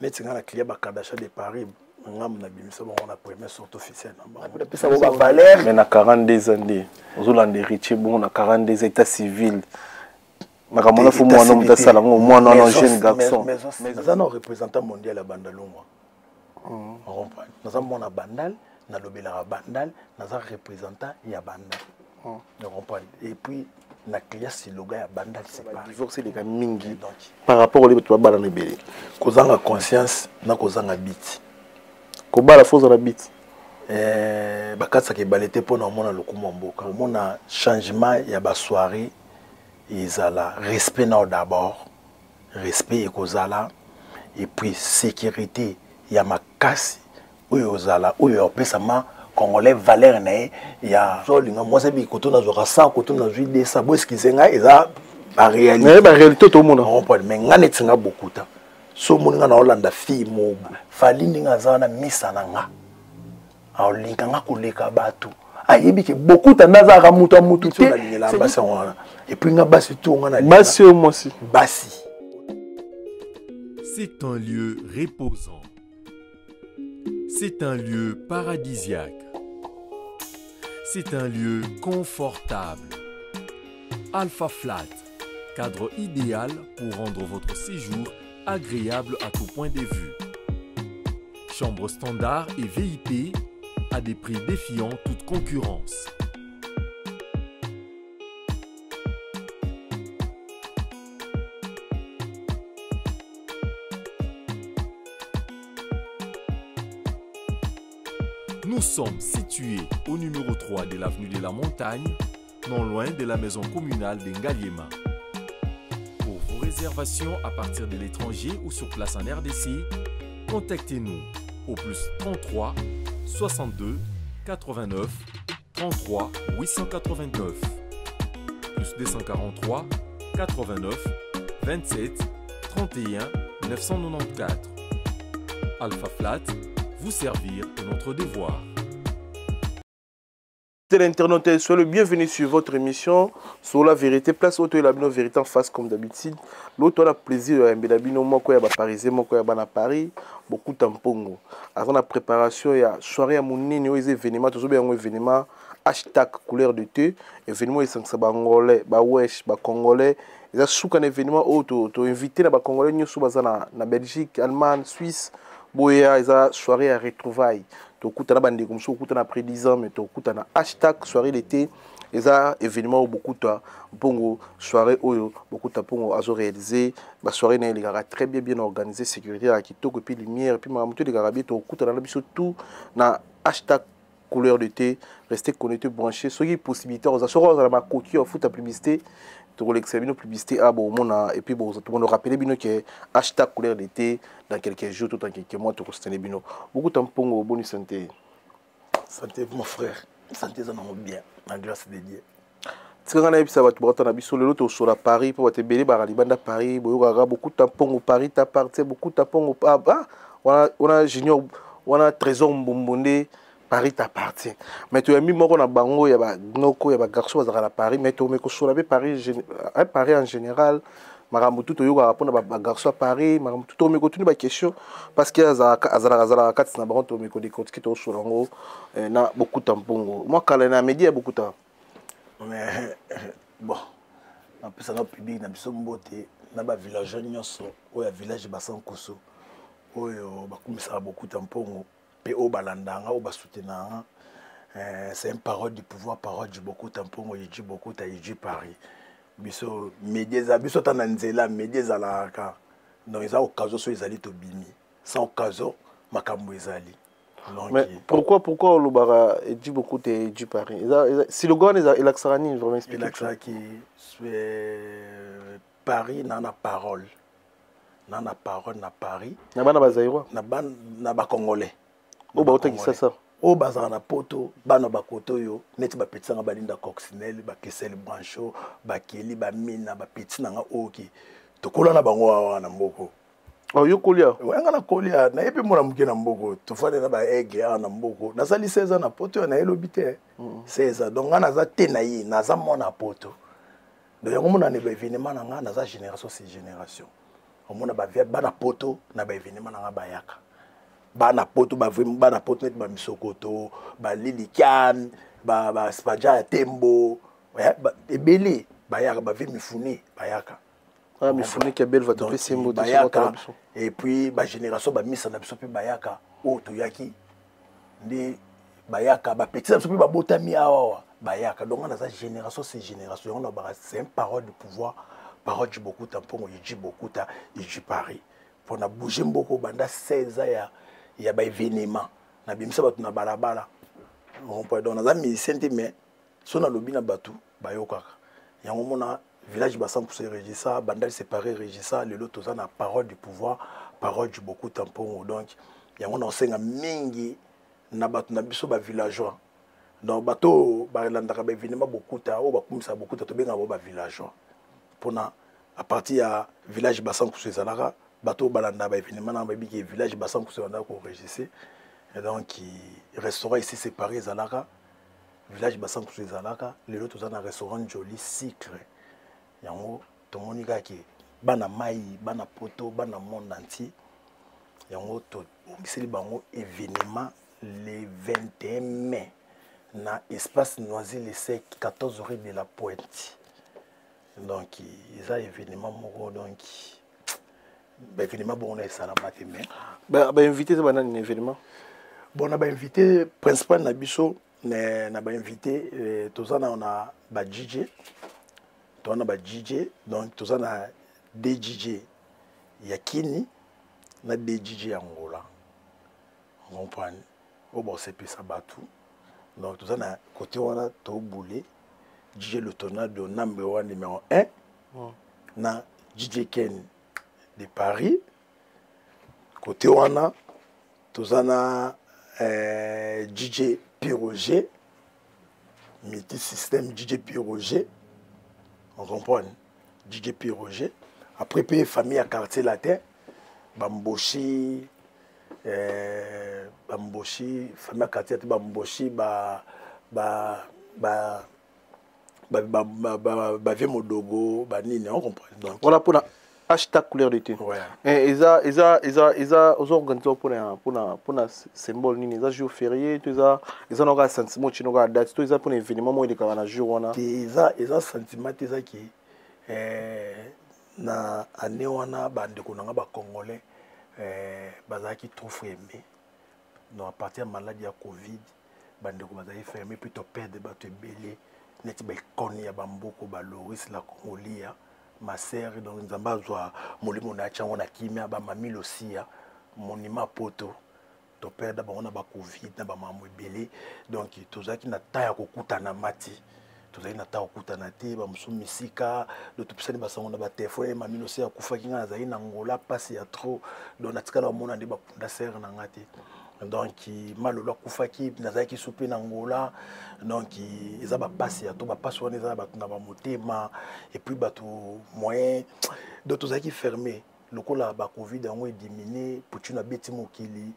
Mais tu as la client Kardashian de Paris. On a la première sorte officielle. Mais na 42 ans, aux Hollandais riches, bon, na 42 états civils. Mais comme on a fait moi non de ça, moi non jeune garçon. Mais ça non représentant mondial à Bandalongo. On comprend. Nous avons mon bandal, na lobela bandal, nous avons représentant ya bandal. On comprend. Et puis na client si logo ya bandal c'est pas. Divorcer les gars mingi par rapport aux autres balles na belé. Kozanga conscience na kozanga bit. Koba la fausse la bite. Bakatsa ke balete pour na mona lokumo mboka. Mona changement ya ba soirée ezala respect na d'abord. Respect ekozala et puis sécurité ya makasi oyo ozala oyo opesama congolais valeur na ya zolinga moi c'est bi koto na zoka 100 koto na zui 200 bo eskizenga eza ba réalité. Mais ba réalité to mona on peut mais ngane tinga beaucoup ta. So moninga na Hollande fille mobu fali ninga zana misa na nga aolinga nga koleka bato ayebi ke beaucoup ta nazaka mutu mutu te na basi wana et puis nga basi tout nga na basi moi aussi basi. C'est un lieu reposant. C'est un lieu paradisiaque. C'est un lieu confortable. Alpha Flat, cadre idéal pour rendre votre séjour agréable à tout point de vue. Chambre standard et VIP à des prix défiant toute concurrence. Nous sommes situés au numéro 3 de l'avenue de la Montagne, non loin de la maison communale de Ngaliema. Pour vos réservations à partir de l'étranger ou sur place en RDC, contactez-nous au plus 33 62 89 33 889 plus 243 89 27 31 994. Alpha Flat, vous servir de notre devoir. L'internaute, soyez le bienvenu sur votre émission sur la vérité. Place auto et la vérité en face comme d'habitude. L'autre a plaisir à Mbedabino, moi quoi, Parisien, moi quoi, à Paris, beaucoup tampongo. Avant la préparation, il y a soirée à mon nez, les événements, toujours bien un événement. Hashtag couleur de thé, événement essentiel, bangolais, wesh, congolais. Il y a souvent un événement auto, invité les congolais, nous sommes na Belgique, Allemagne, Suisse. Boya, il y a soirée à retrouvailles. Tu as bande comme ça, tu as après 10 ans, mais tu as hashtag soirée d'été. Il y a événement où beaucoup de bongo soirée où beaucoup de bongo a réalisé. La soirée est très bien organisée, sécurité à qui toque puis lumière puis mamuto de garabie tu as tout na hashtag couleur d'été. Restez connectés, branchés. Soyez possibilité aux assureurs dans ma coquille foot à publicité. Pour l'examen publicité et puis bon tout le monde rappelle bien que hashtag couleur d'été dans quelques jours tout dans quelques mois tout constater bien beaucoup de temps bonne santé mon frère santé ça non bien la grâce de Dieu tsanga na bisa batu bota na biso lelo to sur la Paris pour te bele ba libanda Paris boyoka beaucoup de temps au Paris ta partie beaucoup de temps on a junior on a trésor mbombonde Paris t'appartient. Mais tu as mis mon bango, il y a noko, il y a garçon à Paris, mais tu as mis sur la Paris, Paris en général. Maramutu to yoga répondre à garçon à Paris, maramutu to me continue ma question parce que azara quatre na baron to me ko décortiquer qui to sur lango na beaucoup tampongo. Moi quand na média beaucoup temps. Mais bon, en plus ça na public na biso mbote na ba village nyonso o ya village basankuso oyo bakumisa beaucoup tampongo. P.O. Balandanga ou Basoutenanga, c'est une parole du pouvoir, parole du beaucoup tampon, il dit beaucoup, il dit Paris. Biso, médias, biso tananzela, médias à la haka. Non, ils ont occasion, ils allaient au bimi. Sans occasion, makambo ils allaient. Mais pourquoi le bara dit beaucoup, il dit Paris? Si le gars est l'axarani, je vais m'expliquer. L'axarani, Paris n'a pas parole. N'a pas parole, n'a Paris. N'a pas Bazaïro. N'a pas Congolais. Oh bah autant que ça. Oh bazar na poto, bana bakoto yo, neti ba petit nga balinda coccinelle, ba kesel brancho, ba keli ba mina ba petit nga oki. To kola na bango wana mboko. Oh yo kolia. Wenga na kolia, na yepe mona muke na mboko. To fane na ba ege na mboko. Na sali 16 ans na poto na elobite. 16 ans. Donc nga za te na yi, na za mona poto. Donc yango mona ne ba événement nga na za génération c'est génération. omona bana poto na ba événement na bayaka bana poto bana poto net ba misokoto ba lilikian ba spaja tembo ebele bayaka ba mifune bayaka mifune qui a belle va te faire symbole de bayaka et puis ba génération ba misa na biso pe bayaka o to yaki ndi bayaka ba petit na biso pe ba botami awa bayaka donc on a sa génération c'est génération on a c'est une parole de pouvoir parole du beaucoup tampon il dit beaucoup ta il dit Paris pour na bouger beaucoup banda 16 ans ya ba événement na bimisa batu na balabala on peut donc na musicien mais so na lobi na batu bayokaka yango mona village bassan pour se régissa banda séparé régissa le lot toza na parole du pouvoir parole du beaucoup tampon donc yango na senga mingi na batu na biso ba villageois donc bato balandaka ba événement beaucoup ta o bakumisa beaucoup ta to benga ba villageois pona à partir à village bassan pour se zalaka bato balanda ba événement na ba biki village bassan pour se zalaka ko régissé et donc restaurant ici séparé zalaka village bassan pour se zalaka le lot toza na restaurant joli cycle yango tomonika ki bana mai bana poto bana monde entier yango to ngiseli bango événement le 21 mai na espace Noisy le sec 14 rue de la Pointe donc ils a événement moko donc ba événement bon on est salamate mais ba invité ça banane événement bon on a invité principal na biso na ba invité tozana on a ba DJ on a ba DJ donc tozana des DJ yakini na des DJ Angola on comprend au bon c'est ça batu donc tozana côté on a to boulé DJ le tornado number 1 numéro 1 na DJ Ken de Paris côté on a tozana DJ Piroger multi système DJ Piroger on comprend DJ Piroger après payer famille à quartier latin bamboshi famille à quartier bamboshi vie modogo nini on comprend donc voilà pour la hashtag couleur d'été et ils ont organisé pour la symbole nini ils ont jour férié ils ont un sentiment tu n'as date ils ont pour événement moi il est quand jour on a ils ont sentiment ils qui na année wana bande ko nga ba congolais bazaki trop fermé donc à partir de maladie ya covid bande ko bazaki fermé plutôt perdre bato belé neti ba koni ya bamboko ba Loris la Congolia ma sœur donc nzamba zwa molimo na chango na kimia ba mami losia monima poto to perdre ba ona ba covid na ba mamu belé donc tozaki na ta ya kokutana mati tozali na ta okutana te ba musumisika do tupisani basango na ba téléphone mami losia kufaki nga zali na ngola pasi ya trop donc natikala mona ndi ba kunda sœur na ngati donc malolo kufaki nazaki soupe na ngola donc ils ont passé à tout ba passe on eza ba motema et puis bato moyen d'autres qui fermé le ko la ba covid en est diminué pour tu na beti mokili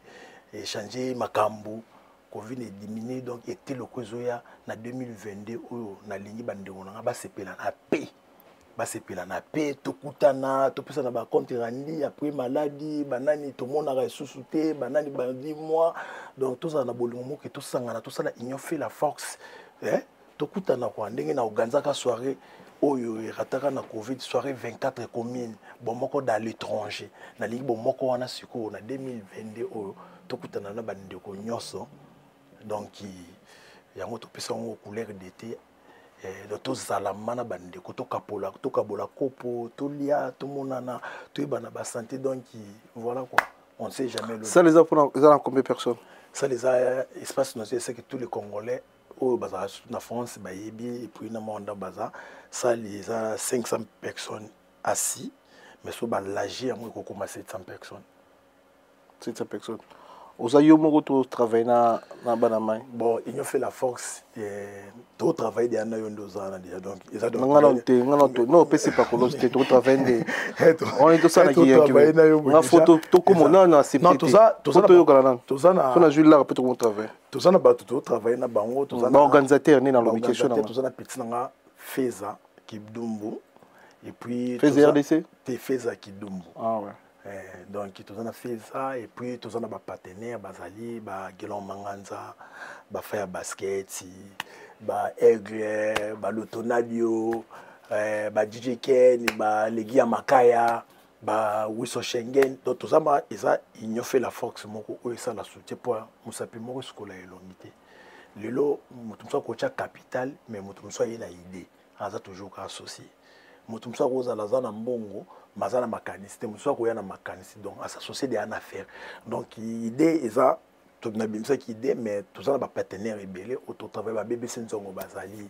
et changer makambo covid est diminué donc était le kozoya na 2022 oyo na lingi bandeko na ba sepela na paix basepela na paix tokutana topesa na ba compte randi après maladie banani to mona ka susute banani bandi moi donc tout ça na bolingo moko to sangana to sala union fait la force tokutana kwa ndenge na oganzaka soirée oyo rataka na covid soirée 24 communes bon moko dans l'étranger na lingi bon moko wana siko na 2022 oyo tokutana na bandeko nyoso donc yango topesa ngo couleur d'été to zalamana bande ko to kapola to kabola kopo to lia to monana to ibana ba santé donc voilà quoi on sait jamais le ça les a pour ils ont combien de personnes ça les a espace non c'est que tous les Congolais au baza na France ba yebi et puis na monde baza ça les a 500 personnes assis mais so ba lagé à moi ko commencer 700 personnes Osa yo moko to travailler na banamai. Bon, ils ont fait la force to travailler des ana yondo zana dia donc ils adorent. Ngana non pesi pa kolosité to travailler on est tout ça na qui na photo to comme na c'est non tout ça yo kana tout ça na na Jules là peut to travailler. Tout ça na ba to travailler na bango tout ça na organisateur ni na l'obligation tout ça na petit na Feza Kibdumbu et puis Feza RDC te Feza Kidumbu. Ah ouais. Donc tout ça fait ça et puis tout ça na ba partenaire bazali ba Gelon Manganza ba faire basket ba Aigle ba Lotonadio ba DJ Ken ba Legia Makaya ba Wiso Schengen donc tout ça ba ça ils fait la force moko o ça la soutien pour musapi moko skola elongité lelo mutu mso ko cha capital mais mutu mso yena idée aza toujours ka associé mutu mso ko za lazana mbongo mazana makaniste muso ko yana makaniste donc à s'associer des en affaires donc idée eza tout na bimsa ki idée mais tout ça ba partenaire ebele auto travail ba BBC nzongo bazali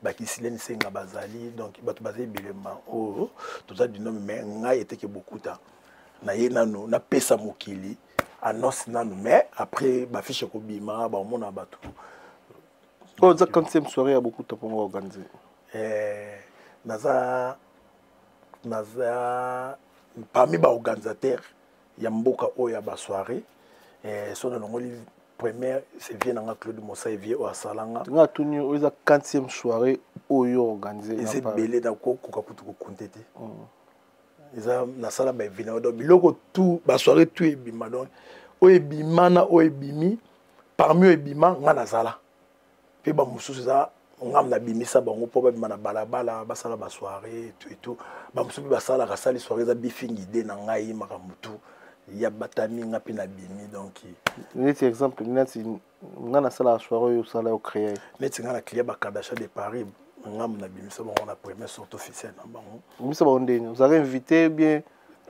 ba kisileni senga bazali donc ba to bazali belema oh tout ça du nom mais ngai était que beaucoup ta na yena no na pesa mokili annonce nanu mais après ba fiche ko bima ba mona batu oh ça 40e soirée a beaucoup de temps pour organiser naza parmi les organisateurs, il y a mboka oya ba soirée son ngoli première c'est vient dans Claude Moussa et vient au Salanga nga tuni o za 40e soirée oyo organisé c'est belé da ko kutu ko kontete eza na sala ba vina do biloko tout ba soirée tout ebima donc o ebima na o ebimi parmi ebima nga na sala pe ba mususu za ngam na bimisa bango po ba bimana balabala basala ba soirée et tout ba musubi basala ka sali soirée za bifing idée na ngai makamutu ya batami ngapi na bimi donc net exemple net ngana sala soirée yo sala au créer net ngana créer ba Kardasha de Paris ngam na bimisa bango na première sortie officielle na bango bimisa ba ndeni vous avez invité bien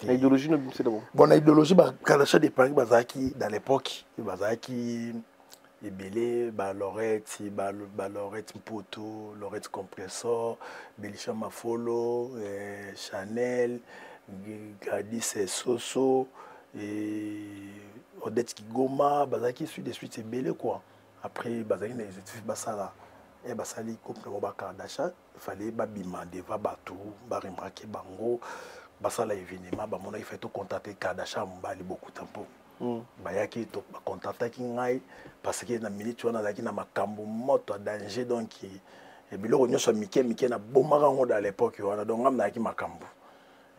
la idéologie no bimisa d'abord bon la idéologie ba Kardasha de Paris bazaki dans l'époque bazaki ebele ba Lorette Mpoto Lorette Compressor Belisha Mafolo Chanel Gladys Soso et Odette Kigoma bazaki suite de suite ebele quoi après bazaki na effectif basala et basali complètement ba Kardashian il fallait ba bima deva batu ba remarquer bango basala événement ba mona il fait tout contacter Kardashian mbali beaucoup tempo bayaki to contactaki ngai parce que na minute wana zaki na makambo moto danger donc et biloko nyoso mike na bomaka ngo à l'époque wana donc ngam na ki makambo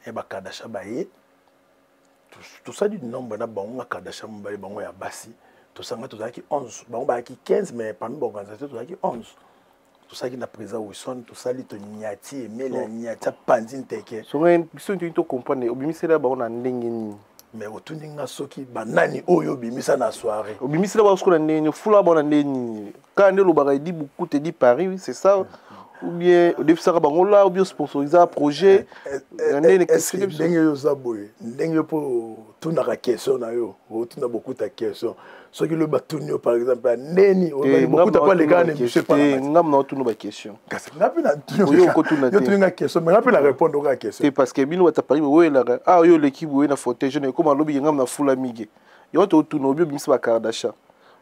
et ba Kardashian baye tout ça du nombre na bango Kardashian mbali bango ya basi tout ça nga to zaki 11 bango ba ki 15 mais parmi les organisateurs to zaki 11 tout ça qui na président Wilson tout ça li to nyati et mela nyata pandine teke so ngene biso to comprendre obimisela ba ona ndenge ni mais otuninga soki banani oyo bimisa na soirée obimisela ba skola ndenge fula bona ndenge quand le lobaka di beaucoup te di Paris c'est ça ou bien au début ça bango là ou bien sponsoriser un projet ndenge yo zaboye ndenge po tuna ka question na yo tuna beaucoup ta question soki le batunio par exemple neni beaucoup ta pas les gars ne monsieur pas ngam na tuna ba question kasi ngapi na yo ko tuna yo question mais ngapi na répondre ka question c'est parce que bino wata Paris we la ah yo l'équipe we na fauteuil jeune comme lobi ngam na fula mige yo to tuna bio bimisa ba Kardashian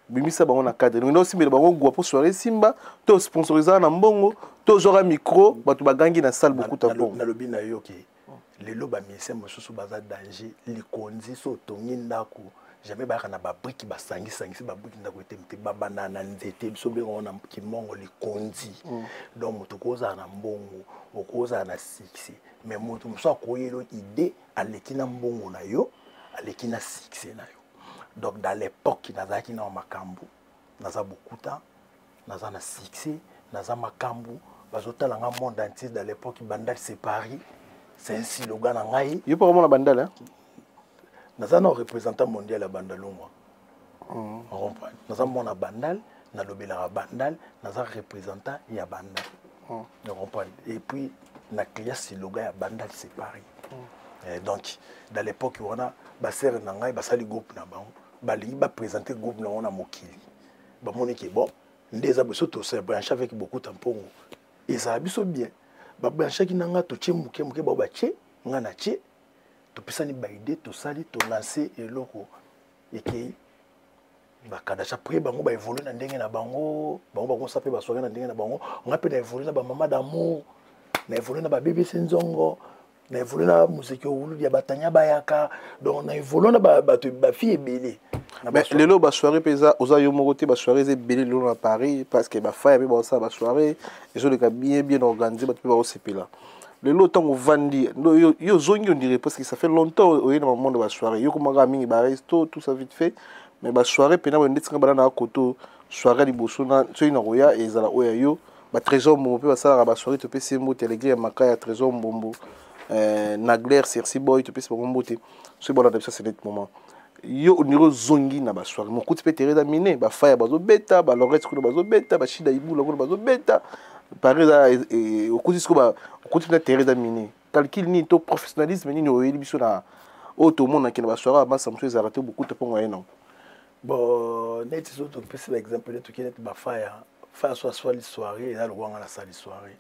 bimisa bango na cadre nous aussi mais bango gwa pour soirée simba to sponsoriser na mbongo to zora micro batu bagangi na salle beaucoup ta bon na lobi na yo ki lelo ba mise mosusu baza danger likonzi so tongi ndako jamais ba kana ba brique ba sangi ba brique ndako etemte ba banana nzete biso be ngona kimongo likonzi donc moto koza na mbongo okoza na succès mais moto moso akoyelo idée alekina mbongo na yo alekina succès na yo donc dans l'époque nazaki na makambu naza bokuta naza na succès naza makambu bazotala nga monde entier dans l'époque bandal c'est Paris c'est ainsi le gars ngai yo pas vraiment la bandal hein naza na représentant mondial ya bandalo moi on comprend naza mona bandal na lobela bandal naza représentant ya bandal on comprend et puis na classe le gars ya bandal c'est Paris donc dans l'époque on a ba sœur na ngai ba sali groupe na bango balingi ba présenter groupe na ona mokili ba moni ke bon ndeza biso to se branche avec beaucoup tampongo et ça biso bien ba branche ki nanga to tie muke ba ba tie nga na tie to pisani ba idée to sali to lancer eloko et ke ba Kardashian après bango ba évoluer na ndenge na bango bango sape ba soirée na ndenge na bango nga pe na évoluer na ba mama d'amour na évoluer na ba BBC nzongo na évoluer na musique oulu ya batanya bayaka donc na évoluer na ba fille ebele mais lelo ba soirée pesa oza yo moko te ba soirée ebele lelo na Paris parce que ba faya pe ba ça ba soirée et je le ka bien organisé ba pe ba osepela le lot tant vandi yo zongi on dirait parce que ça fait longtemps au y a un monde de soirée yo comme mingi ba resto tout ça vite fait mais ba soirée pena ba ndetsinga bana na koto soirée liboso na so ina roya ezala oya yo ba trésor mo pe ba sala ba soirée to pe sembo télégré makaya trésor mbombo Nagler Cercy Boy to pe se mbombo te so bona de ça c'est net moment yo oniro zongi na ba soirée mon coup de pété da miné ba faya bazo beta ba lorette ko bazo beta ba shida ibu ko bazo beta par exemple au coup de terrain d'aminé calcul ni to professionnalisme ni no biso na auto monde qui na ba soirée ba samso ezarate beaucoup de pongo eno bon net so to pese exemple de to qui net ba faya soit les soirées là le wanga la salle soirée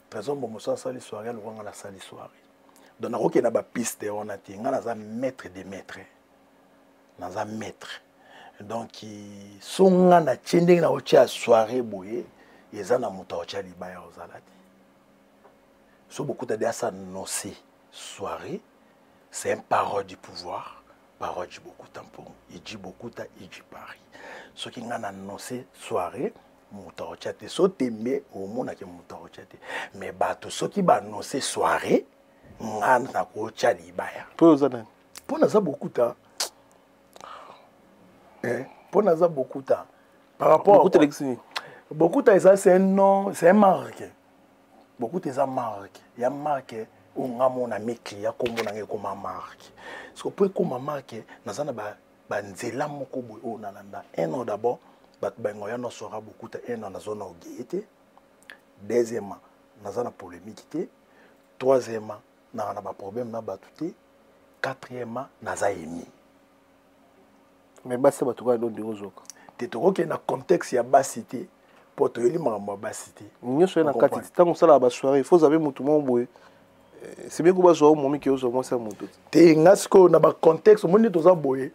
trésor bon so salle soirée le wanga la salle soirée donc na ko na ba piste on a tinga na za maître des maîtres na za maître donc songa na tchende na ocha soirée boye ezana moto ocha libaya ozalati so beaucoup de ça noncé soirée c'est un parole du pouvoir parole du beaucoup tampon il dit beaucoup ta il dit Paris ce qui ngana noncé soirée moto ocha te so tembe au mona ke moto ocha te mais bato so qui ba noncé soirée ngana na ko ocha libaya pour ozana pour na ça beaucoup ta pour na ça beaucoup ta par rapport beaucoup de ça c'est un nom, c'est un marque. Beaucoup de ça marque. Il y a marque où on a mon ami client comme on a comme marque. Ce que pour comme marque, nous avons ba nzela moko boy o nalanda. Un an d'abord, bat bengoya no sera beaucoup de un an na zone ogité. Deuxièmement, nous avons polémique. Troisièmement, nous avons ba problème na batuté. Quatrièmement, nous avons émis. Mais basi batuka don de ozoko. Tetoko que na contexte ya basité. Poto yeli mama basité nyoso na kati tango sala ba soirée faut savoir mutu momboye c'est bien ko ba zo momi ke ozo mo sa mutu te ngasko na ba contexte moni to za boye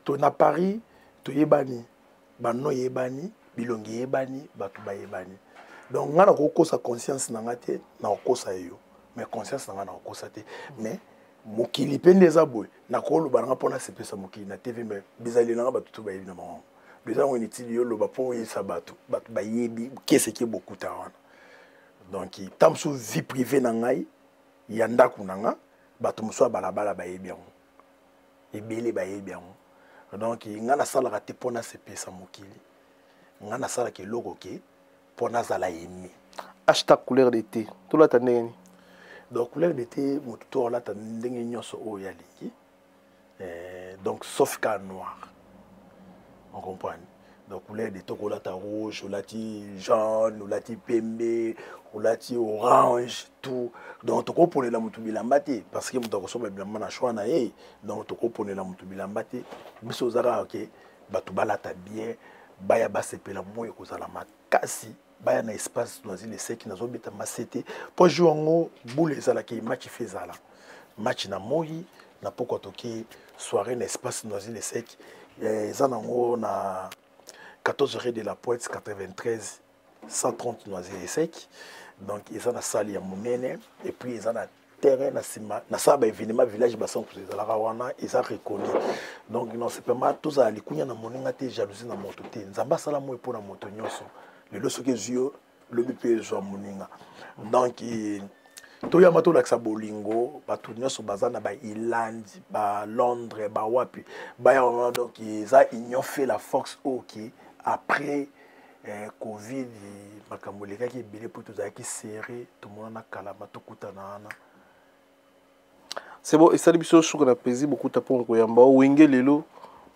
to na Paris to yebani ba no yebani bilongi yebani batu ba yebani donc ngana ko kosa conscience na ngate na kosa yo mais conscience na ngana ko kosa te mais mokili pende za boye na ko lo bana pona se pesa mokili na TV mais bizali na ba tutu ba yebi na mama les gens ont utilisé le bapon et sabato ba yebi qu'est-ce qui est beaucoup tawana donc tam sou vie privée na ngai yanda kunanga bato muso balabala ba yebi yango ebele ba yebi yango donc ngana sala raté pona se pesa mokili ngana sala ke logo ke pona zala yemi hashtag couleur d'été tout la tandeni donc couleur d'été moto la tandeni nyoso o ya lingi donc sauf cas noir. On comprend. Donc, couleur de tocolata rouge, olati jaune, olati pembe, olati orange, tout. Donc, tu comprends la mutubilambate parce que tu as bien na choix na ye. Donc, tu comprends la mutubilambate. Mais si vous avez ok, batu balata bien, baya basepela moyo kozala makasi, baya na espace dans les sec na zobeta masete. Pour jouer en boule ezala ki match fezala. Match na moyi na poko toki soirée na espace dans les sec. Ils ont 14 rue de la Pointe 93 130 noisés secs donc ils ont la salle ya monene et puis ils ont un terrain na ça ba événement village basson ils ont la rawana ils ont reconnu donc non c'est pas mal tous à likunya na moninga te jalousie na moto te nzamba sala mo pour na moto nyoso le loso ke zio le bp zo moninga donc toya mato laksa bolingo batu nyoso bazana ba Irlande ba Londres ba wapi ba ya donc ils a ignoré la force OK après Covid makamboleka ki belé pour tout qui serré tout monde na kalama to kutana na c'est bon et ça biso shuka na plaisir beaucoup tapon ko yamba wenge lelo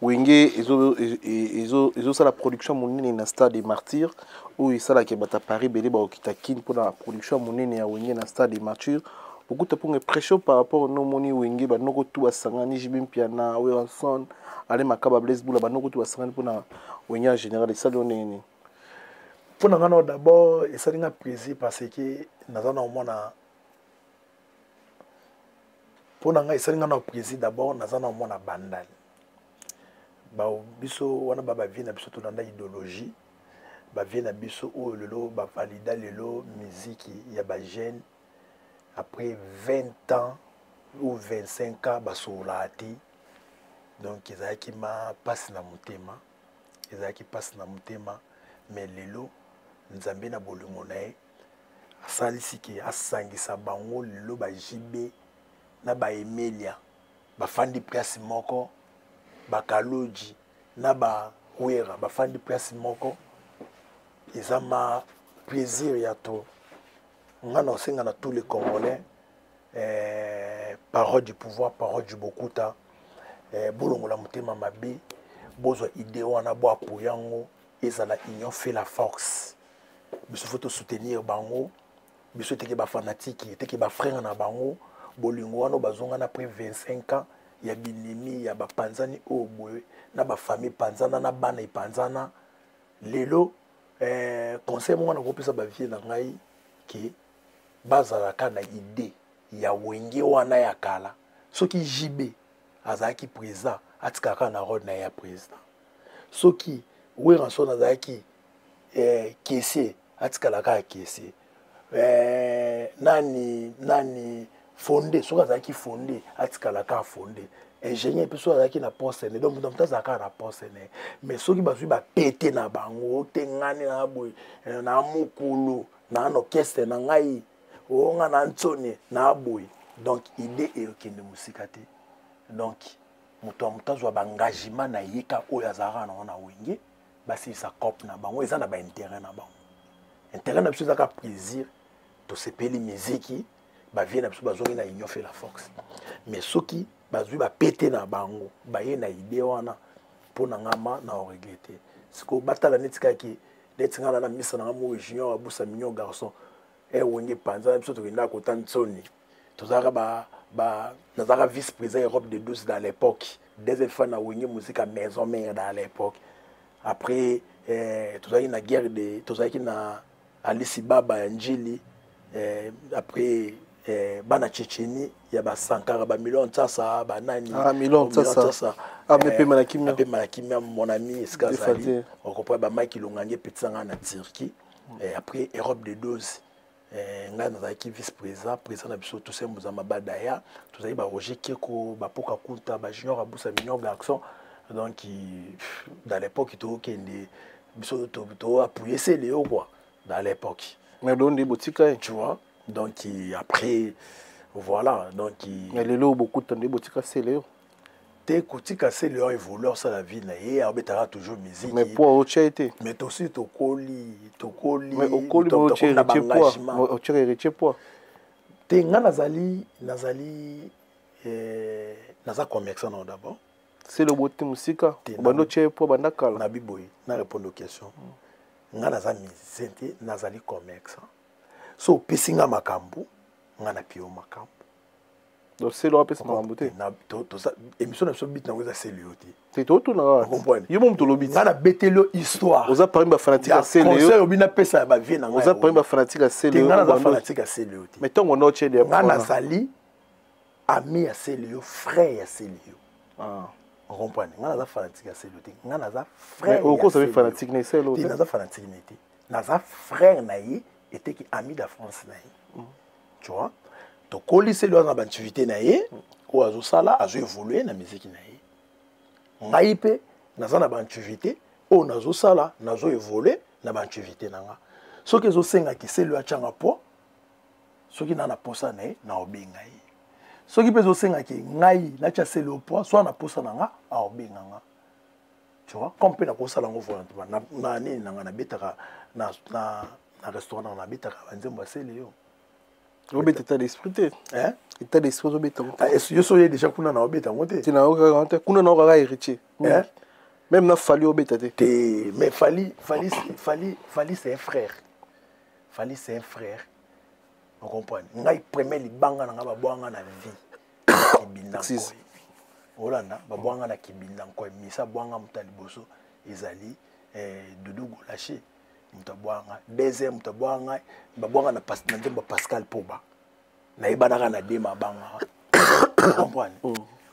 wenge ezo ça la production monene na stade des martyrs où ça la ke bata Paris belé ba okita kin pour la production monene ya wenge na stade des martyrs beaucoup tapon pression par rapport no moni wenge ba noko tout asangani jibim piana Weranson ale makaba blaze bula ba noko tout asangani pour na wenge en général ça donne pour nous d'abord et ça n'a plaisir parce que nous avons au moins pour nous ça n'a plaisir d'abord nous avons au moins bandal ba biso wana baba vina biso to nanda idéologie ba vina biso o lelo ba valida lelo musique ya ba jeune après 20 ans ou 25 ans ba solati donc ezaki ma passe na mutema ezaki passe na mutema mais lelo nzambe na bolingo na ye asalisiki asangisa bango lelo ba JB na ba Emilia bafandi place moko bakaloji na ba wera bafandi place moko ezama plaisir ya to ngana osenga na tous les Congolais parole du pouvoir parole du bokuta bolongola motema mabe bozwa idée wana bo apoyango ezala union fait la force biso faut soutenir bango biso teke ba fanatique teke ba frère na bango bolingo wana bazonga na après 25 ans ya binimi ya ba panzani oboye na ba famille panzana na bana ipanzana lelo conseil mo na kopesa ba vie na ngai ki bazala kana idée ya wenge wana ya kala soki JB azaki président atikaka na rôle na ya président soki weranso azaki kessier atikalaka kessier nani fondé soki azaki fondé atikalaka fondé ingénieur pe soki azaki na poste ne donc mutu azalaka na poste ne mais soki bazwi bapete na bango te ngani na boye na mokolo na orchestre na ngai onga na ntsone na boye donc idée eyokende mosika te donc moto ya moto azwa baengagement na yeka oyo azalaka nango na wenge basilisa cope na bango eza na baintérêt na bango intérêt na biso ezaka plaisir tosepeli miziki bavie na biso bazongi na union fait la force mais soki bazwi bapete na bango baye na idée wana mpo na ngama na oregle te sikoyo batala neti kaki neti ngana na misa na nga mo junior abusa mignon garçon wenge panza biso tokendaka kota ntsoni tozalaka nazalaka vice-président Europe de 12 dans l'époque deuxième fois na wenge musique à maison mère dans l'époque après tozalaki na guerre de tozalaki na Alisi Baba ya Njili après bana Tchétchénie ya ba Sankara ba Milon Tsasa ba nani Milon Tsasa ape Malakimia mon ami Skazali on comprend ba Mike Longange petitsanga na Turquie après Europe de 12 nga nazalaki vice-président président na biso tous ces muzama badaya tozali ba Roger Keko ba Poka Kunta ba Junior Abusa Mignon garçon donc dans l'époque to kende biso to appuyer c'est Léo quoi dans l'époque mais don de botika tu vois donc après voilà donc mais lelo beaucoup de botika c'est Léo te kotika c'est Léo évoluer ça la vie na ye abetara toujours musique mais pour autre été mais aussi to koli mais au koli mo héritier poids te nga nazali naza commerçant non d'abord c'est le beauté musika bando che poids bandakala na biboy na répondre aux questions nga naza musicien nazali commerçant so pesinga makambu nga na pio makambu donc c'est là pesa makambu te na to émission na so bit na ngoza c'est Léo te to to na comprendre yo mom to lobi nga na betelo histoire oza parmi ba fanatique à c'est Léo conseil obina pesa ba vie na nga oza parmi ba fanatique à c'est Léo nga na fanatique à c'est Léo mais tongo no che de nga nazali ami ya c'est Léo frère ya c'est Léo on comprend nga naza fanatique à c'est Léo nga naza frère mais au fanatique na c'est Léo naza fanatique na te naza frère na ye était qui ami de France na ye tu vois donc koli c'est Léo na ba activité na ye ko azo sala azo évoluer na musique na ye ngai pe naza na ba activité o nazo sala nazo évoluer na ba activité na nga soki ezo senga ki c'est Léo achanga po soki na posa na ye na obenga ye soki pe ezo senga ki ngai na cha c'est Léo po soit na posa na nga a obenga nga tu vois comme pe na ko sala ngo volontairement na nini na nga na betaka na restaurant na betaka banzembo c'est Léo obeta état d'esprit te hein état d'esprit obeta yo so ye déjà kuna na obeta ngote tina okaka kuna na okaka héritier même na fali obeta te mais fali c'est un frère fali c'est un frère on comprend ngai premier libanga na nga babwanga na vie kibindango olanda babwanga na kibindango misa bwanga mutaliboso ezali Doudou Golaché mutabwanga deuxième mutabwanga babwanga na nzembo Pascal Poba na ibanaka na dema banga comprendre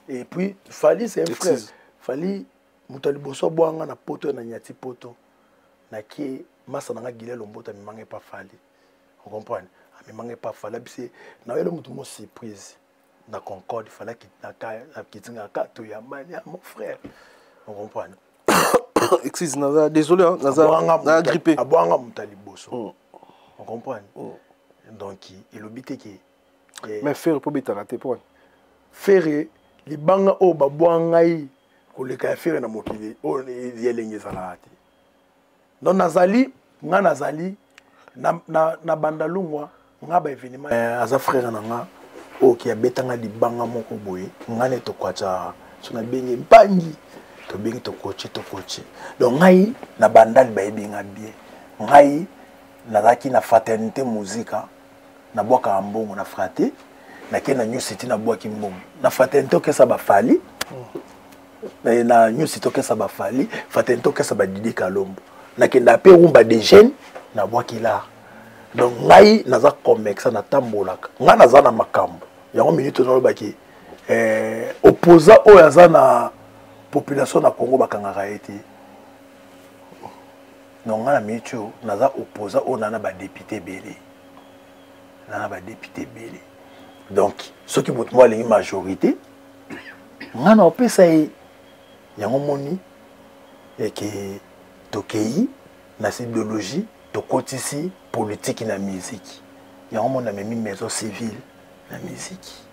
et puis Fali c'est un frère Fali mutaliboso bwanga na poto na nyati poto na ki masa na ngile lombota mimange pa Fali on comprend mimange pa Fali bise na yelo mutu mo surprise na Concorde fala ki na kitinga ka to ya mani mon frère on comprend. Excuse naza désolé hein naza grippé abwanga mutaliboso on comprend donc elobi te ke mais faire pour beta raté point faire libanga o babwa ngai koleka ya faire na mokili o yelenge sala te non nazali nga nazali na bandalungwa nga ba événement aza frère na nga o ki abetanga libanga moko boye nga ne to kwacha sona bengi mpangi to bengi to koche donc ngai na bandali ba ebinga bien ngai nazaki na fraternité musica na boka mbongo na fraté na ke na New City na boki mbongo na fraternité okesa ba fali na New City okesa ba fali fraternité okesa ba Didi Kalombo na ke na pe rumba des jeunes na boki là donc ngai naza convexa na tambolaka nga naza na makambo yango minute zo baki opposant oyo aza na population na Congo bakangaka ete non nga na minute naza opposant oyo na ba député belé na ba député belé donc ceux qui votent moi la majorité nga na opesa e yango moni et que tokei na idéologie to kotisi politique na musique yango moni na memi maison civile na musique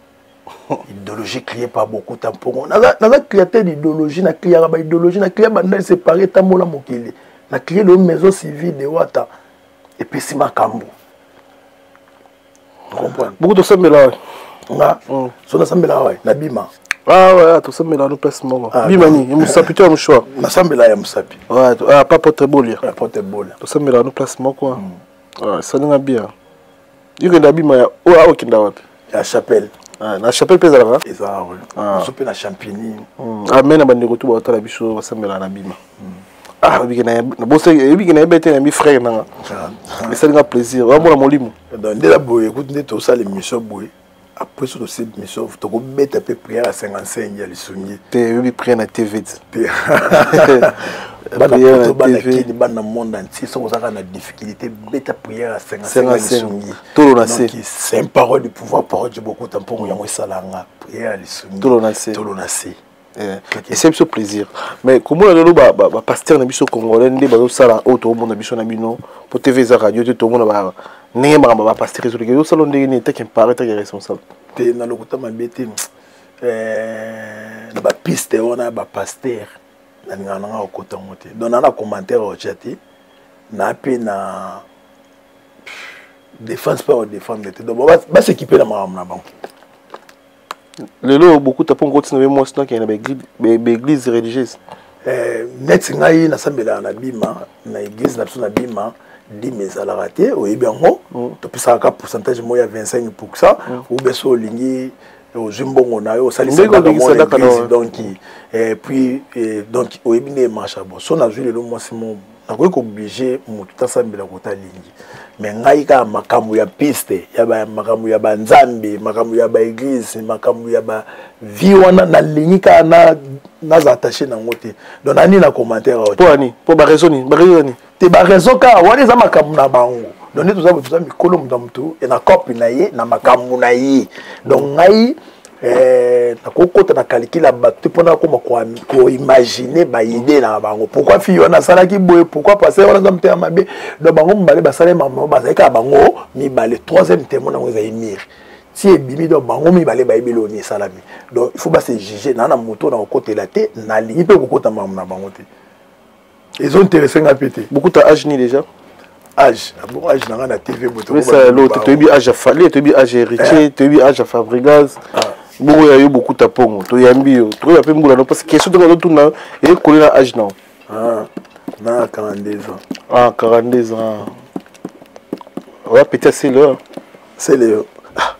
idéologie créée par beaucoup tampongo naza créateur d'idéologie na créer ba idéologie na créer banda séparé tamola mokili na créer le maison civile de Wata et puis si makambo comprendre beaucoup de ça mais là nga so na sambela wa na bima ah ouais to ça mais là nous passe mon bima ni musapi tu am choix na sambela ya musapi ouais pas porte bolia porte bolia to ça mais là nous passe mon quoi ah ça nga bien yiko na bima ya o kinda wapi ya chapelle na chapelle pesa là eza ouais so pe na champigny amen na bandi ko tu ba biso sambela na bima ah bigena na bosse bigena bete na mi frère na mais ça nga plaisir wa mo molimo donc dès la boye écoute nde to ça l'émission boye après sur cette mission to ko beta pe prière à 55 ya lisungi te oui prière na TV bana monde entier so ça na difficulté beta prière à 55 ya lisungi tolo na se c'est une parole du pouvoir parole de beaucoup tampon yango salanga prière à lisungi tolo na se et c'est un plaisir mais comment le pasteur na biso congolais ndé bazo sala auto monde na biso na bino pour TV za radio to monde ba ndenge ba pasteur zo ke sala ndenge ni teke paraître responsable te na lokuta mabete na ba piste ona ba pasteur na ngana nga okota mote donc na commentaire au chat na pe na défense pas au défendre donc ba s'équiper na na banque lelo beaucoup tapon continuer moi sinon qu'il y a une église religieuse net ngai na sambela na bima na église na na bima 10 à la raté au ebango to pisa ka pourcentage moya 25% ou beso lingi au zimbongo na yo salisa donc puis donc au ebine marche bon so na jule le moi c'est mon na ko obligé mututa sambela ko ta lingi mais ngai ka makambo ya piste ya ba makambo ya ba nzambe makambo ya ba église makambo ya ba vie wana na lingi ka na za attaché na ngote donc nani na commentaire pour ani pour ba raison ni te ba raison ka wana za makambo na bango donc tout ça mikolo mdamtu et na copie na ye na makambo na ye donc ngai na kokota na calcul bato pona ko imaginer ba idée na bango pourquoi fille wana salaki boye pourquoi passer wana za mte mabe do bango mbale basale mama bazaka bango mi bale troisième témoin na ngoza emir si ebimi do bango mi bale ba ebelo ni salami donc il faut pas se juger na moto na côté la té na lingi pe kokota mama na bango té ils ont intéressé nga pété beaucoup ta âge ni déjà âge bon âge na na TV moto mais ça l'autre tu bi âge fallait tu bi âge héritier tu bi âge Fabregas beaucoup ya yo beaucoup ta pongo to yambi yo to ya pe ngula no parce que question de tout na et collé na âge non na 42 ans 42 ans ouais peut-être c'est le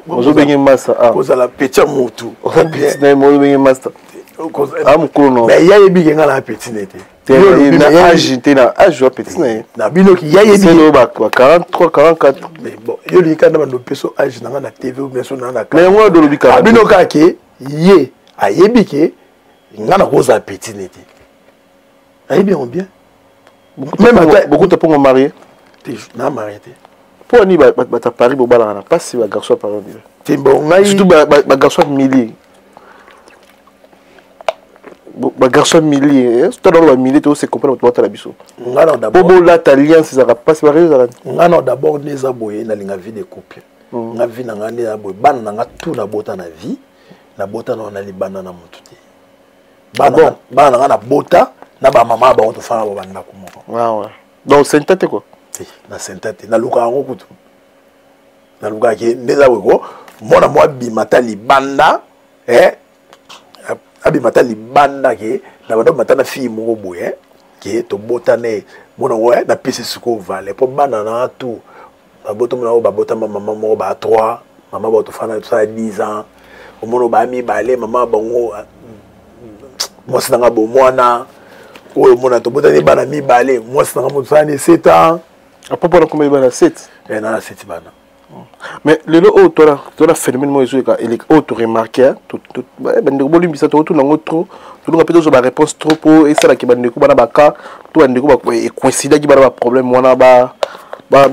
ozo bengi massa koza la petit motu petit na mo bengi massa mukulu no mais ya yebi nga na petit nete na âge na âge wa petit na bino ki ya yebi c'est le ba 43 44 mais bon yo lika na bando peso âge na na TV ou bien so na mais moi do lobika bino ka ke ye ayebi ke nga na koza petit nete ayebi on bien même beaucoup de pongo marié na marié pour ni ba ta Paris bo bala na pas si ba garçon par exemple timbo ngai surtout ba garçon millier ba garçon millier tout dans le millier to se comprendre toi la biso ngana d'abord bobo la alliance ça va pas se varier ça ngana d'abord les aboyé na linga vie de couple nga vie na ngane aboy bana na nga tout na bota na vie na bota na libana na mutu te bana nga na bota na ba mama ba on to fana ba na ko moko ouais donc sentate quoi na sentate na luka ngo kutu na luka ke ndeza wego mona mo bimata libanda abimata libanda ke na bado mata na fille moko boye ke to botane mona wo na pese suko vale po bana na tout na boto mona ba bota mama moko ba 3 mama ba to fana ça 10 ans o mona ba mi balé mama bango moi c'est nga bo mwana o mona to botane bana mi balé moi c'est nga mo fana 7 ans à propos de combien bana 7 na 7 bana. Mais le lot toi la phénomène moi je il auto remarqué tout ben de volume bisa tout nango trop tout le rapide sur la réponse trop pour et ça là qui ben de ko bana baka tout ben de ko et coïncide qui ba problème wana ba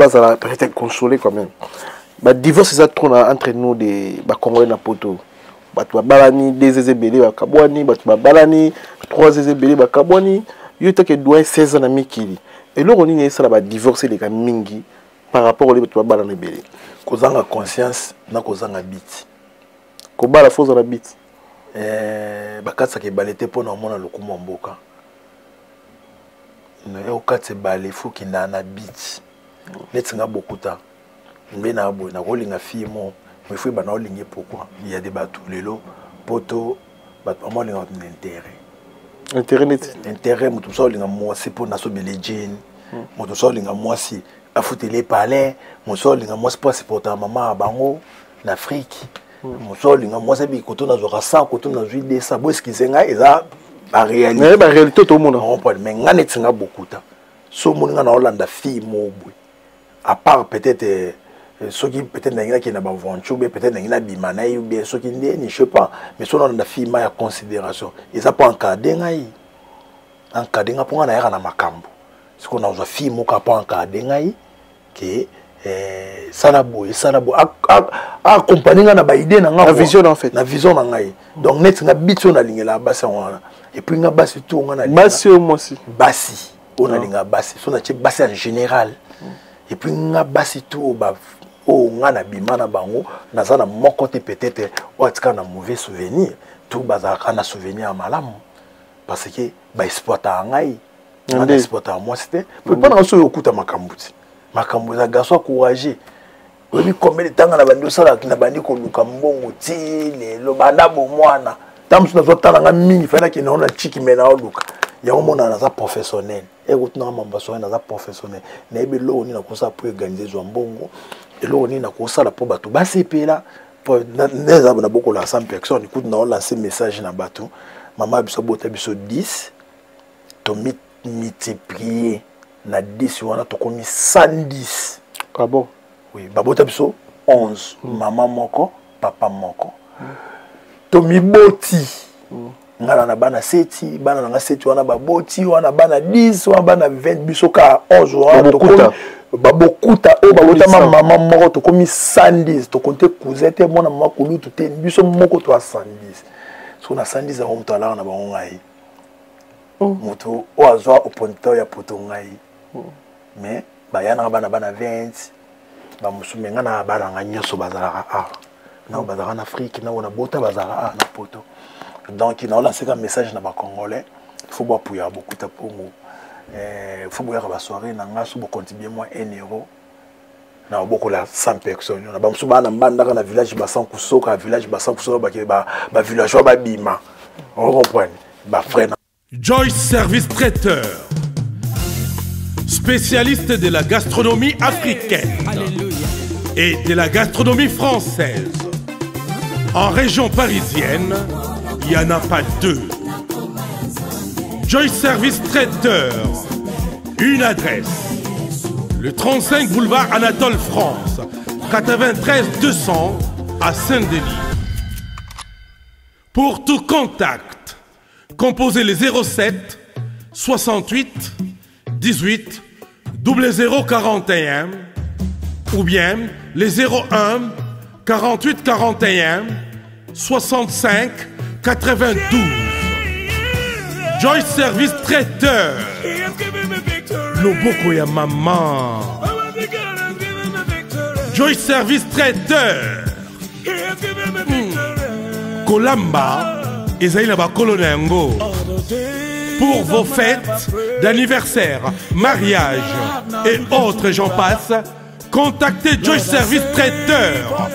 ça la peut-être consoler quand même ba divorce ça trop entre nous des ba congolais na poto ba to balani des ezebele ba kabwani ba to balani 3 ezebele ba kabwani yo te que doit 16 ans na mikili et là on y ça ba divorcer les gars mingi par rapport au to balani belé kozanga conscience na kozanga bit ko bala foza na bit bakatsa ke balete pona mona lokumo mboka na yo katse bale fuki na bit netinga bokuta mbena abo na kolinga fille mo mais fui bana olingi pourquoi il y a des bateaux lelo poto bato mo linga intérêt net intérêt mutu so linga mo c'est pour na so belejine mutu so linga mo si afutele palais mosolinga moi c'est pour ta maman bango en Afrique mosolinga moi c'est bi koto na zoka 100 koto na zuide ça bo skizenga eza la réalité mais la réalité tout le monde on peut mais ngane tinga beaucoup ta so moninga na Hollande fille mo boy à part peut-être ceux qui peut-être n'engina qui na ba aventure peut-être n'engina bimana ou bien ceux qui ne je sais pas mais so na fille ma ya considération ils a pas encadré ngai encadré nga ponga na yaka na makambo ce qu'on a une fille moka pas encadré ngai que salabo accompagner na ba idée na nga la vision en fait na vision na ngai donc net nga bitso na lingela basi wana et puis nga basi tout nga na basi au moi aussi basi on a linga basi so na che basi en général et puis nga basi tout ba o nga na bimana bango na za na moko te peut-être o atika na mauvais souvenir tout bazaka na souvenir malamu parce que ba exploiter ngai on exploiter moi c'était pour pas na so yokuta makambuti makambo za garçon courageux obi combien de temps na bandi osala na bandi ko luka mbongo ti lelo banda bo mwana tamsu na zotala nga mingi fana ki na ona chiki mena o luka ya omona na za professionnel e ko tuna mamba so na za professionnel na ebe lo ni na kosa pour organiser zo mbongo e lo ni na kosa la po bato ba sepela po neza na boko la 100 personnes écoute na on lancer message na bato mama biso bota biso 10 to multiplier na 10 wana to komi 110 ah bon oui babota biso 11 maman moko papa moko to miboti ngala na bana 7 bana na 7 wana baboti wana bana 10 wana bana 20 biso ka 11 wana to komi babokuta o babota maman moko to komi 110 to compter cousette mona mama kulutu te biso moko to 110 so na 110 a mto ala na bango ngai moto o azwa oponto ya poto ngai mais bayana bana 20 ba musumenga na bana nga nyoso bazala na bazala en Afrique na ona bota bazala na poto donc il a lancé un message na ba congolais faut boire pour ya beaucoup ta pongo faut boire ba soirée na nga so bo contribuer moi 1 euro na beaucoup la 100 personnes na ba musu bana mbanda na village ba 100 kusoka village ba 100 kusoka ba villageois ba bima on comprend ba frère Joyce Service Traiteur, spécialiste de la gastronomie africaine et de la gastronomie française. En région parisienne, il n'y en a pas deux. Joyce Service Traiteur, une adresse. Le 35 boulevard Anatole France, 93 200 à Saint-Denis. Pour tout contact, composez les 07 68 18 0041 ou bien les 01 48 41 65 92. Joy Service Traiteur. Loboko ya maman. Joy Service Traiteur. Kolamba Ezaïla Bakolo Nango. Pour vos fêtes d'anniversaire, mariage et autres j'en passe, contactez Joy Service Traiteur.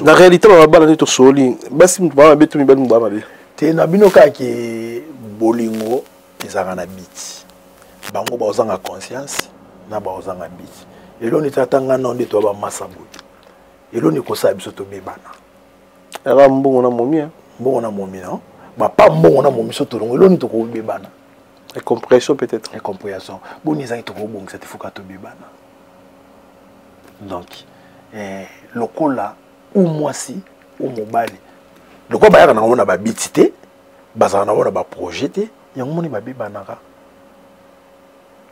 La réalité, on va balader tout soli. Basi mba betu mi banu bama be. Te na bino kaki bolingo ezanga na biti. Bango ba ozanga conscience na ba ozanga biti. Elo ni tatanga na ndi to ba masabu. Elo ni kosa biso to bebana. Era mbongo na momi hein. Mbongo na momi non. Ba pas mbongo na momi so to longo elo ni to ko bebana. Et compréhension peut-être. Et compréhension. Bon ni za to ko bongo cette fois to bebana. Donc lokola ou mwasi ou mobali lokola bayaka nango na babiti te bazala nango na baprojet te yango moni babebanaka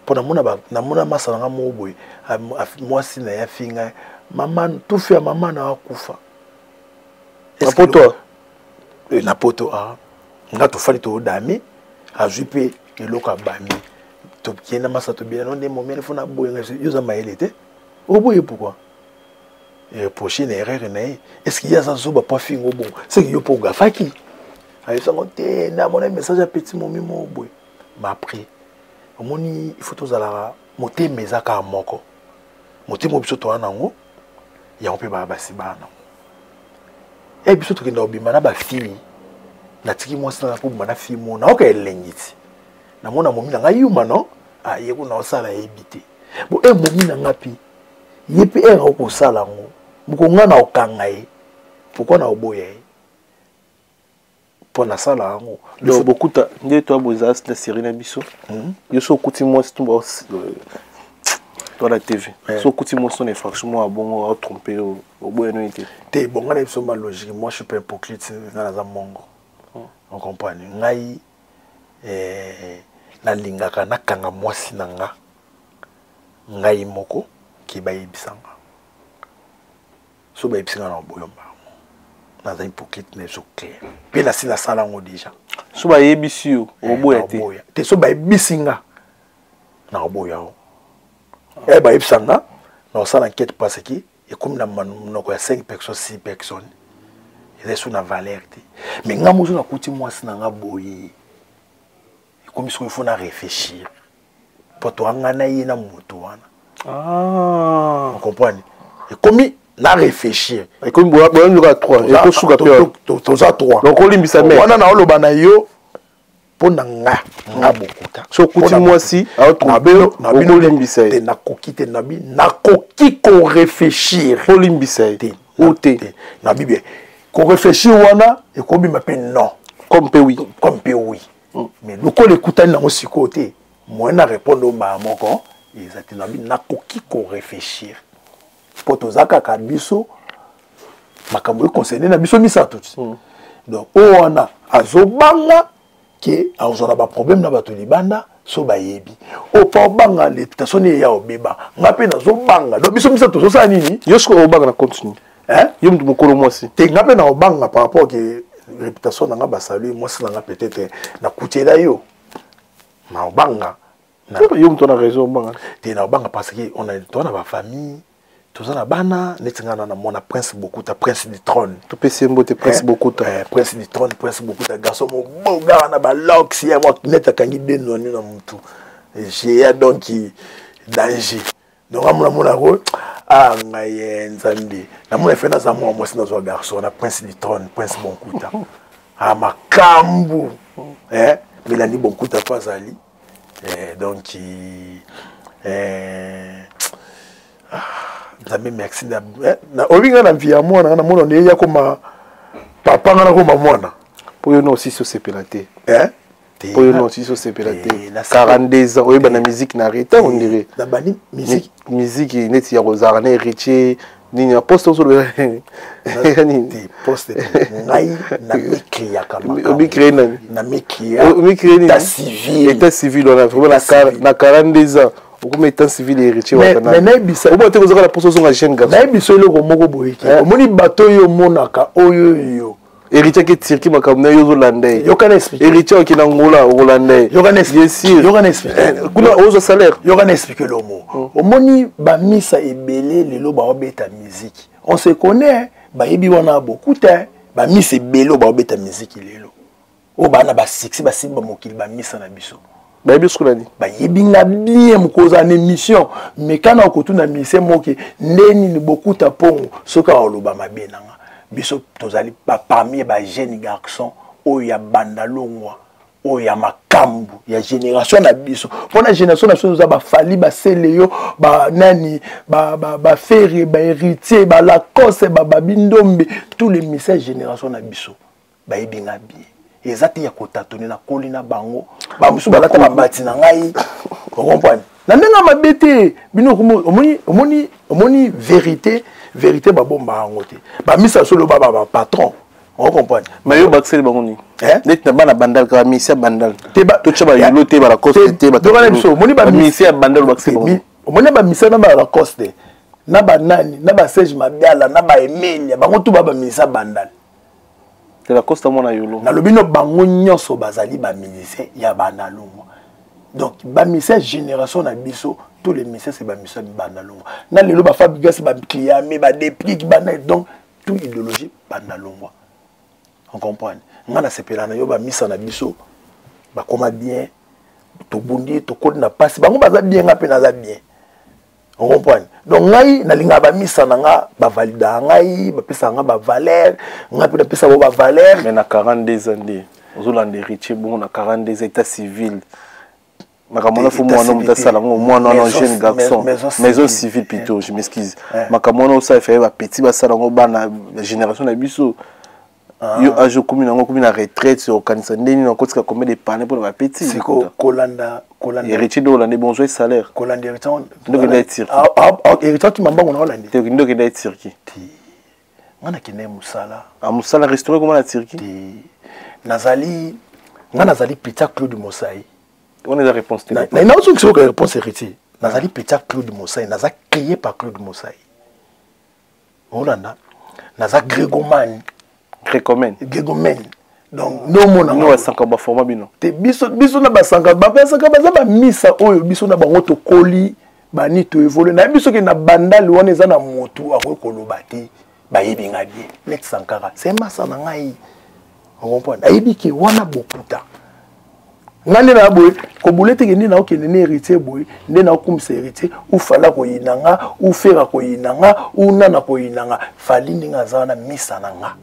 mpo namona masa nanga moko boye mwasi na ya finga mama tufu ya mama na akufa na poto na poto nga tofali toodami azwi mpe eloko abami tokende masa tobela no nde momene fo na boyenga yoza mayele te oboye pourquoi prochaine erreur est-ce qu'il y a ça zoba pas fin au bon c'est que yo pour gafaki ayo ça monter na mon message à petit momi mo boy m'a pris omoni il faut tous ala moté mezaka moko moté mo biso to anango ya on peut ba basi bana e biso to kenda obima na ba fille na tiki mo sala ko bana fille mo na oka elengiti na mona momi na ngayuma no ye ko na osala ebité bo e momi na ngapi yepe era ko sala ngo mukonga na okanga ye pourquoi na oboya ye pour na sala ngo do bokuta nde to abozas na série na biso yo so kuti mo stumba dans la TV so kuti mo son infraction a bon a tromper au boya no été te bonga na biso ma logique moi je suis pas hypocrite na za mongo on comprend ngai na lingaka na kanga mwasi nanga ngai moko ki bayebisanga so bayebisanga na boyomba na za hypocrite ne so clair pe na sina sala ngo déjà so bayebisi yo oboya te so bayebisinga na oboya o bayebisanga na sala enquête parce que et comme na manoko ya 5 personnes 6 personnes ils sont na valeur te mais nga mozo na kuti mwasi na nga boye comme il faut na réfléchir pour toi ngana yena mutu wana on comprend et comme na réfléchir et comme boya boya 3 et ko suka pe toza 3 donc on limbisa mais wana na oloba na yo pona nga bokuta so kuti mwasi a tromper na bino limbisa te na kokite na bi na koki ko réfléchir ko limbisa te ou te na bi bien ko réfléchir wana et ko bima pe non comme pe oui mais le ko l'écouter na aussi côté moi na répondre au mamoko exactement na koki ko réfléchir pour tozaka ka biso makambo concerné na biso misato donc wana azobanga ke azona ba problème na bato libanda so bayebi o pa banga l'état ya obeba ngape na zobanga donc biso misato so sa nini yosko obanga na continue yo mtu mukolo mwasi te ngape na obanga par rapport que réputation na nga basalu moi c'est na peut-être na kutela yo na obanga na yo mtu na raison obanga te na obanga parce que on a toi na ba famille tous na bana netinga na mona prince beaucoup ta prince du trône to pese mbote prince beaucoup ta prince du trône prince beaucoup ta garçon mo boga na ba lox ya moi neta kangi denoni na mtu j'ai donc danger donc amona ko ngaye nzambi na mona fena za moi moi sina zo garçon na prince du trône prince bonkuta makambu Mélanie bonkuta fazali donc nzambe merci na olinga na via mwana na mona ne ya koma papa ngana koma mwana po yo no aussi so sepela te po yo no aussi so sepela te 42 ans oyeba na musique na reta on dirait na bani musique neti ya rozara na héritier nini aposto so le ni poste ngai na mikria kama mikria na mikria état civil on a vraiment na 42 ans okome état civil héritier watana mais naibisa obo te ko la poso zonga jeune garçon naibisa le ko moko boyeki omoni bato yo monaka oyo yo héritier qui tire qui m'a comme yo hollandais yo kana expliquer héritier qui n'angola hollandais yo kana expliquer yo kana expliquer kuna ozo salaire yo kana expliquer le mot omoni ba misa ebele lelo ba obeta musique on se connaît ba yebi wana beaucoup ta ba misa ebele ba obeta musique lelo o bana ba succès ba simba mokili ba misa na biso ba yebi sukula ni ba yebi nga bien mukoza en émission mais kana okotuna mise moke ndeni ni beaucoup ta pongo soka oloba mabe nanga biso tozali pa parmi ba jeunes garçons o ya bandalongwa o ya makambu ya génération na biso pona génération na biso ba fali ba seleyo ba nani ba fere ba héritier ba Lacoste ba bindombe tous les messages génération na biso ba yebinga bien ezati ya kotatone na kolina bango ba musu balata mabati na ngai on comprend na ndenga mabete bino omoni vérité ba bomba ngote ba misa solo ba patron on comprend mais yo baxel bangoni net na bana bandal ka misa bandal to chaba yolo te ba la coste te ba to kana biso omoni ba misa bandal baxel bangoni omoni ba misa na ba la coste na ba nani na ba Serge Mabiala na ba Emilia bango to ba misa bandal te la coste mona yolo na lobino bango nyonso bazali ba ministère ya banalongo donc ba misa génération na biso tous les messieurs c'est ba misa banalongo na lelo ba fabriquer ba client mais ba déplique bana donc tout idéologie banalongo on comprend ngana sepela na yo ba misa na biso ba koma bien to bundi to kodi na passe bango baza bien ngape na za bien on comprend donc ngai na linga ba misa na nga ba valida ngai ba pesa nga ba valeur ngape na pesa ba valeur mais na 42 ans ozolanda héritier bon na 42 état civil makamona fo mwana mutasala mwana na jeune garçon maison civile plutôt je m'excuse makamona ça fait ba petit ba sala ngo bana génération na biso yo ajo commune ngo commune na retraite sur kanisa ndeni na kotika combien de panne pour ba petit c'est kolanda héritier de Hollande bonjour salaire kolanda héritier donc il est tiré héritier tu m'amba ngona Hollande te donc il est tiré ngana kine musala musala restaurant comment na tiré nazali ngana petit Claude Mosai on est la réponse na ina ozo que réponse héritier nazali petit Claude Mosai naza créé par Claude Mosai Hollande naza Grégoman donc no mona no sanka ba format bino te biso na basanka ba baza ba misa oyo biso na bango to koli ba ni to évoluer na biso ke na bandali wana eza na motu akoloba te ba yebi ngabi net sankara c'est masa na ngai on comprend ayebi ke wana bokuta ngane na boy ko bulete ke ni na okende ne héritier boy nde na okumisa héritier ou fala ko yinanga ou fera ko yinanga ou nana ko yinanga fali ndinga zana misa na nga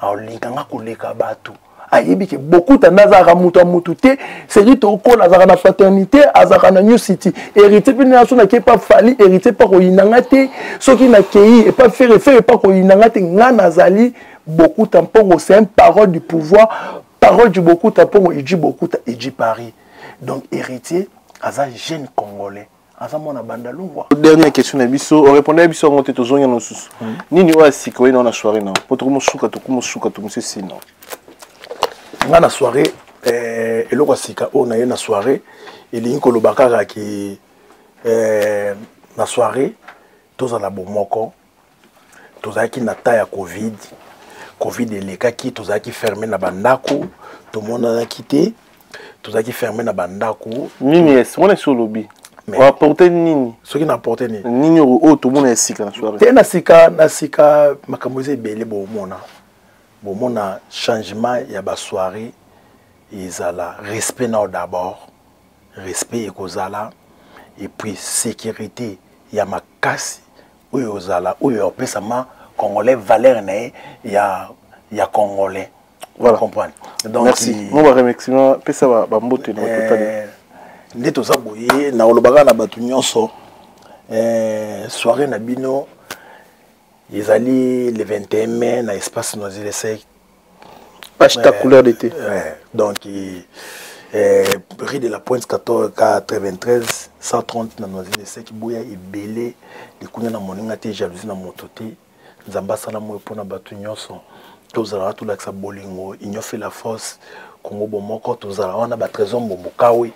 aolinga nga koleka bato ayebi ke beaucoup tanazaka mutu te c'est to ko azaka na fraternité azaka na new city héritier pe na sona ke pas fali héritier pas ko yinanga te soki na kei et pas faire pas ko yinanga te nga nazali beaucoup tampongo c'est une parole du pouvoir parole du beaucoup tampongo il dit beaucoup il dit Paris donc héritier aza jeune congolais azamona bandalungwa. Dernière question na biso, on répondait à biso on était toujours en sous. Nini wa sikoyi na soirée na. Pour mo suka to monsieur sino. Na soirée eloko sika o na ye na soirée elingi kolobaka ki na soirée tozala bomoko tozaki na ta ya covid elekaki tozaki fermé na bandako to mona quitté tozaki fermé na bandako nini est on est sur lobby. On a porté nini ce qui n'a porté nini nini o tout monde est sika na soirée te na sika makamboze belé bomona changement ya ba soirée ezala respect na d'abord respect ekozala et puis sécurité ya makasi oyo ozala oyo opesama congolais valeur na ya congolais voilà comprendre donc merci on va remercier pesa ba mbote na total nde toza boye na olobaka na batu nyonso soirée na bino ezali le 21 mai na espace Noisy Sec hashtag couleur d'été donc rue de la Pointe 93 130 na Noisy Sec boya ebele likunya na moninga te jalousie na moto te nzamba sala mo pona batu nyonso tozala tout l'axe bolingo igno fait la force Congo bomoko tozala wana ba trésor mbokawe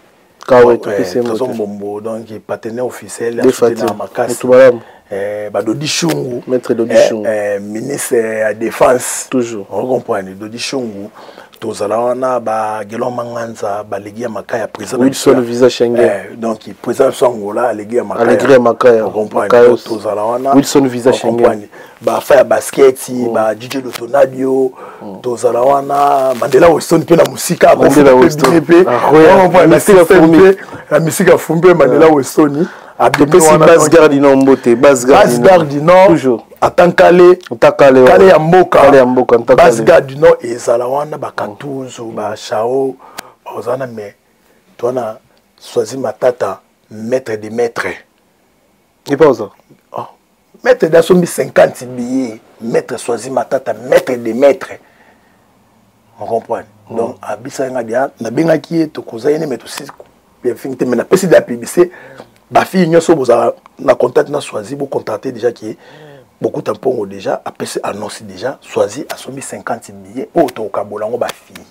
Kawe Mbombo donc partenaire officiel de Fatima Makasi Dodi Chungu maître Dodi Chungu ministre à défense toujours on comprend Dodi Chungu tozala wana ba Gelo Manganza ba legi ya makaya président Wilson visa Schengen donc président Songola legi ya makaya Allegri makaya on comprend tozala wana Wilson visa Schengen ba fa basket ba DJ Lotonadio tozala wana Mandela Weston pe na musika Mandela Weston la musique a fumé Mandela Weston depuis base garde Nombote base garde du Nord toujours atankale kale ya mboka base garde du Nord ezala wana ba Katuzu ba Chao ozana mais toi choisi matata maître de maître et pas ça maître d'asombi 50 billets maître choisi matata maître de maître on comprend donc abisa nga dia na benga ki to kozayene mais to si bien finité mais na pesi de la publicité ba fille nyoso boza na contact na choisi bo contacter déjà qui beaucoup tampongo déjà après c'est annoncé déjà choisi a sombi 50 billets auto kabolango ba fille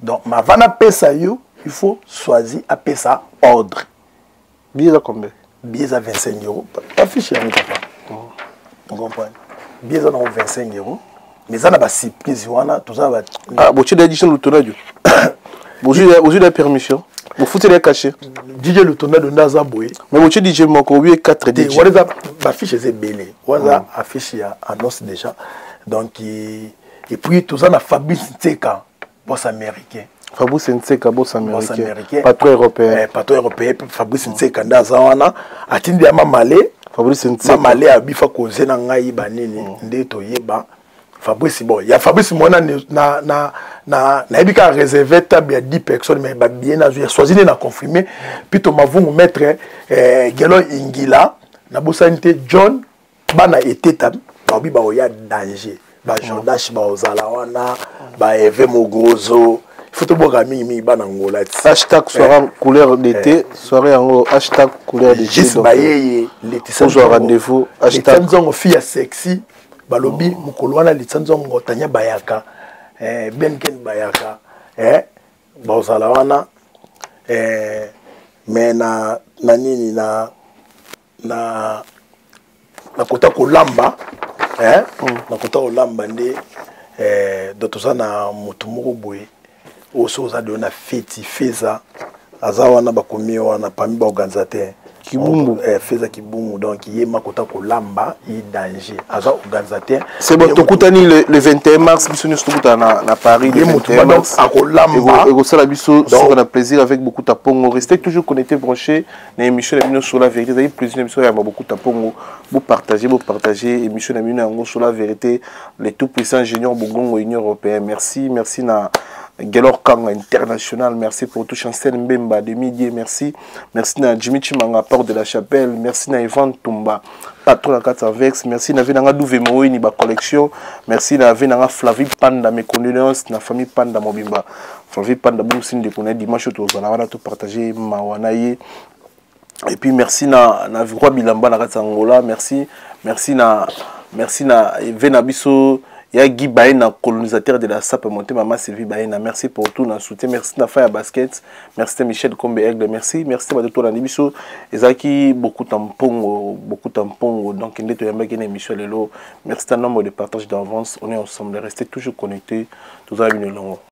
donc ma vana pesa yo il faut choisir à pesa ordre billet à combien billet à 25 €. Pas fiché, on comprend. Billet à 25 €. Mais ça n'a pas si surprise. Tout ça va. Ah, tu as dit que tu as dit. Vous avez permission. Vous foutez les cachets. DJ le tournoi de Nazaboué. Mais vous avez dit que vous avez 4 DJ. Vous avez affiché ces bélés. Vous avez affiché annonce déjà. Donc, et puis tout ça, on a Fabrice Nteka, boss américain. Fabrice Nteka, boss américain. Patron européen. Patron européen. Fabrice Nteka, Nazawana. Atindi ama malé. Fabrice Nteka. Malé a bifa cause na ngai banini. Ndeto yeba. Fabrice bon. Il y a Fabrice Mona na ebika réservé table ya 10 personnes mais ba bien na choisi na confirmer. Puis to mavungu maître Gelo Ingila na bosanité John bana eteta ba bi ba oya danger. Ba Jordash ba ozala wana ba Eve Mogrozo. Il faut que mi bana ngola. Hashtag soirée couleur d'été, soirée en hashtag couleur d'été. Juste baye les rendez-vous. Hashtag zongo fille sexy. Balobi mukolo wana litsanzongo tanya bayaka. Benken bayaka. Bozala wana. Mais na nini na kota kolamba. Na kota kolamba nde dotoza na mutu moko boye. Oso za de na feti feza azawana bakomi wana parmi ba organisateur Kibumbu feza Kibumbu donc yema kota kolamba i danger aza organisateur c'est bon tokutani le 21 mars biso nous tokutana na Paris le 21 mars akolamba et ça la biso on a plaisir avec beaucoup de tapongo restez toujours connectés branchés na émission na sur la vérité avez plaisir émission ya beaucoup de tapongo vous partagez émission na sur la vérité les tout puissants ingénieurs Bongongo Union européenne merci na Gelor Kang international, merci pour tout Chancel Mbemba de Midi, merci na Jimmy Chimanga Porte de la Chapelle, merci na Ivan Tumba patron la 4 Vex, merci na Venanga Douve Moini ba collection, merci na Venanga Flavie Panda mes condoléances na famille Panda Mobimba, Flavie Panda Boumsine de connaître dimanche tout on a tout partager mawanaye et puis merci na Roi Bilamba na Angola, merci na Venabiso il y a Guy Baena, colonisateur de la SAP, monté maman Sylvie Baena. Merci pour tout notre soutien. Merci na Faya Basket. Merci à Michel Combe Aigle. Merci à tout l'anibiso. Ezaki beaucoup tampongo. Donc il y a une émission lelo. Merci à nombre de partage d'avance. On est ensemble. Restez toujours connectés. Tout ça bien long.